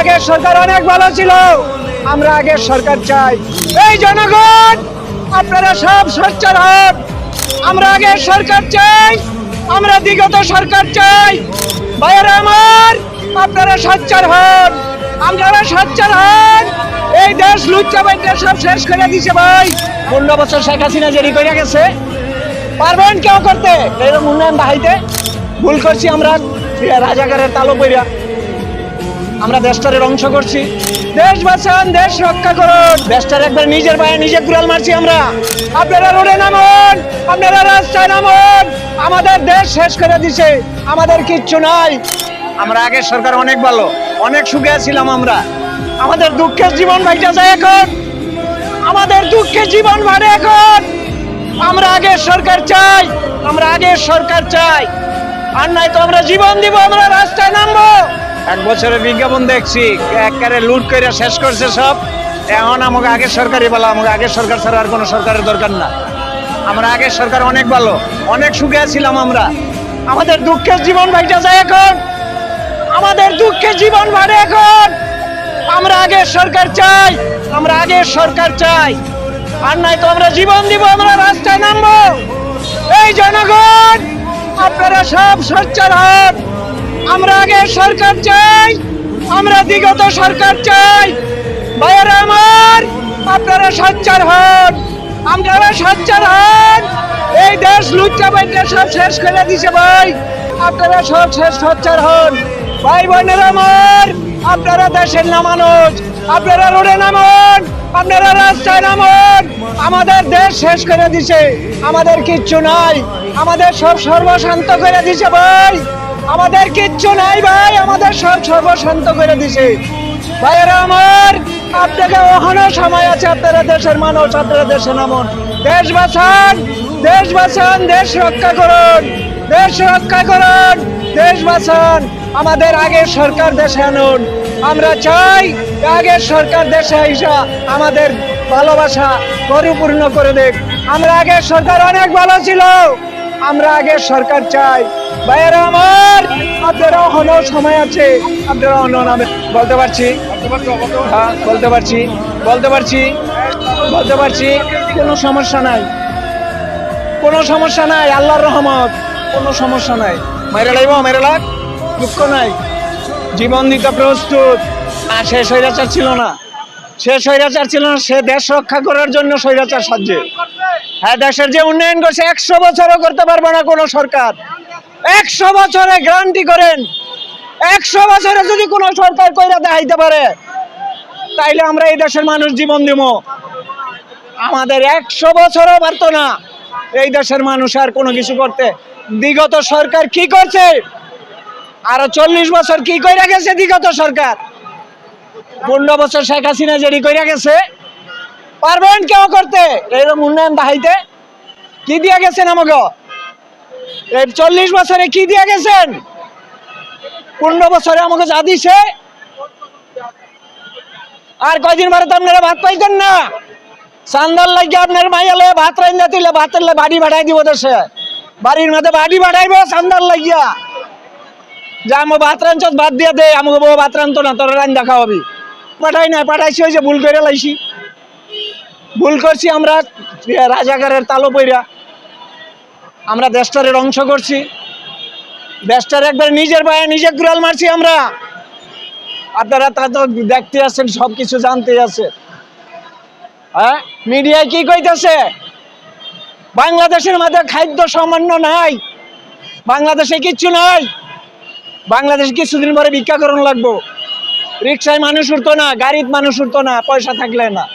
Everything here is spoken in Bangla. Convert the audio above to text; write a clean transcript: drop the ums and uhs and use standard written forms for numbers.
আগের সরকার অনেক ভালো ছিল, আমরা আগের সরকার চাই। এই জনগণ আপনারা সব সোচ্চার হন, আমরা আগের সরকার চাই, আমরা বিগত সরকার চাই। ভাইয়েরা আমার, আপনারা সোচ্চার হন, আপনারা সোচ্চার হন। এই দেশ লুচ্চা বাইটা সব শেষ করে দিছে ভাই। 15 বছর শেখ হাসিনা জেরি করে গেছে, পারবেন কেউ করতে এরকম উন্নয়ন দেখাইতে? ভুল করছি আমরা, রাজাকারের তালো পইরা আমরা দেশটারে ধ্বংস করছি। দেশ বাঁচান, দেশ রক্ষা করুন। দেশটার একবার নিজের পায়ে নিজে কুড়াল মারছি আমরা। আপনারা রোডে নামুন, আপনারা রাস্তায় নামুন। আমাদের দেশ শেষ করে দিছে, আমাদের কিচ্ছু নাই। আমরা আগের সরকার অনেক ভালো, অনেক সুখে ছিলাম আমরা। আমাদের দুঃখের জীবন ভাইটা যায় এখন, আমাদের দুঃখের জীবন ভাড়ে এখন। আমরা আগের সরকার চাই, আমরা আগের সরকার চাই। আর নাই তো আমরা জীবন দিব, আমরা রাস্তায় নামবো। 1 বছরের বিজ্ঞাপন দেখছি, একবারে লুট করে শেষ করছে সব। এখন আমাকে আগের সরকারই বলা, আমাকে আগের সরকার ছাড়া আর কোনো সরকারের দরকার না। আমরা আগের সরকার অনেক ভালো, অনেক সুখে ছিলাম আমরা। আমাদের দুঃখের জীবন ভাইটা যায় এখন, আমাদের দুঃখের জীবন ভাড়ে এখন। আমরা আগের সরকার চাই, আমরা আগের সরকার চাই। আর নাই তো আমরা জীবন দিব, আমরা রাস্তায় নামবো। এই জনগণ আপনারা সব সোচ্চার হন, আমরা আগের সরকার চাই, আমরা বিগত সরকার চাই। ভাইয়েরা আমার, আপনারা সোচ্চার হন, আপনারা সোচ্চার হন। এই দেশ লুচ্চা বাইটা সব শেষ করে দিছে ভাই। আপনারা সব শেষ সোচ্চার হন। ভাই বোনেরা আমার, আপনারা দেশের না মানুষ, আপনারা রোডে নামুন, আপনারা রাস্তায় নামুন। আমাদের দেশ শেষ করে দিছে, আমাদের কিচ্ছু নাই। আমাদের সব সর্বশান্ত করে দিছে ভাই, আমাদের কিচ্ছু নাই ভাই, আমাদের সব সর্বশান্ত করে দিছে। ভাইয়েরা আমার, আপনাকে এখনো সময় আছে, আপনারা দেশের মানুষ, আপনারা দেশে নামুন। দেশ বাঁচান, দেশ বাঁচান, দেশ রক্ষা করুন, দেশ রক্ষা করুন, দেশ বাঁচান। আমাদের আগের সরকার দেশে আনুন। আমরা চাই আগের সরকার দেশে আইসা আমাদের ভালোবাসা পরিপূর্ণ করে দেখ। আমরা আগের সরকার অনেক ভালো ছিল, আমরা আগের সরকার চাই। ভাইয়েরা আমার, আপনারা এখনো সময় আছে, আপনারা অন্য নামে বলতে পারছি, হ্যাঁ বলতে পারছি, বলতে পারছি, বলতে পারছি। কোনো সমস্যা নাই, কোনো সমস্যা নাই, আল্লাহর রহমত, কোনো সমস্যা নাই। মেরে লাইব, মেরে লাগ, দুঃখ নাই, জীবন দিতে প্রস্তুত। আর সে স্বৈরাচার ছিল না, সে স্বৈরাচার ছিল না, সে দেশ রক্ষা করার জন্য স্বৈরাচার সাহায্যে। হ্যাঁ, দেশের যে উন্নয়ন করছে 100 বছরও করতে পারবে না কোনো সরকার। 100 বছরে গ্যারান্টি করেন, 100 বছরে যদি কোনো সরকার কইরা দেখাইতে পারে, তাইলে আমরা এই দেশের মানুষ জীবন দিব। আমাদের 100 বছরও পারতো না এই দেশের মানুষ আর কোনো কিছু করতে। বিগত সরকার কি করছে, আরো 40 বছর কি কইরা গেছে বিগত সরকার? 15 বছর শেখ হাসিনা জেরি কইরা গেছে, পারবেন কেউ করতে এরকম উন্নয়ন দেখাইতে? কি দিয়া গেছেন আমাকে? এই 40 বছরে কি দিয়া গেছেন? 15 বছরে আমাকে যা দিছে, আর কয়দিন পরে তো আপনারা ভাত পাইতেন না। চান্দার লাগিয়ে আপনার মাইয়ালে ভাত রান্না দিলে, ভাতের বাড়ি বাড়াই দিব দেশে, বাড়ির মধ্যে বাড়ি বাড়াইবো চান্দার লাগিয়া। যা আমার ভাত রাঞ্চ বাদ দিয়ে দে, আমাকে বউ ভাত রান্ধতো না, তোর রান্না খাওয়াবি। পাঠাই না, পাঠাইছি ওই যে ভুল করে লাইছি, ভুল করছি আমরা। রাজাকারের তালো পইরা আমরা দেশটারে ধ্বংস করছি, দেশটার একবার নিজের পায়ে নিজে কুড়াল মারছি আমরা। আপনারা তা তো দেখতে আছেন, সবকিছু জানতে আছে। হ্যাঁ, মিডিয়ায় কি কইতেছে? বাংলাদেশের মধ্যে খাদ্য সামান্য নাই, বাংলাদেশে কিচ্ছু নাই। বাংলাদেশে কিছুদিন পরে ভিক্ষা করণ লাগবো। রিক্সায় মানুষ উঠতো না, গাড়িতে মানুষ উঠতো না, পয়সা থাকলে না।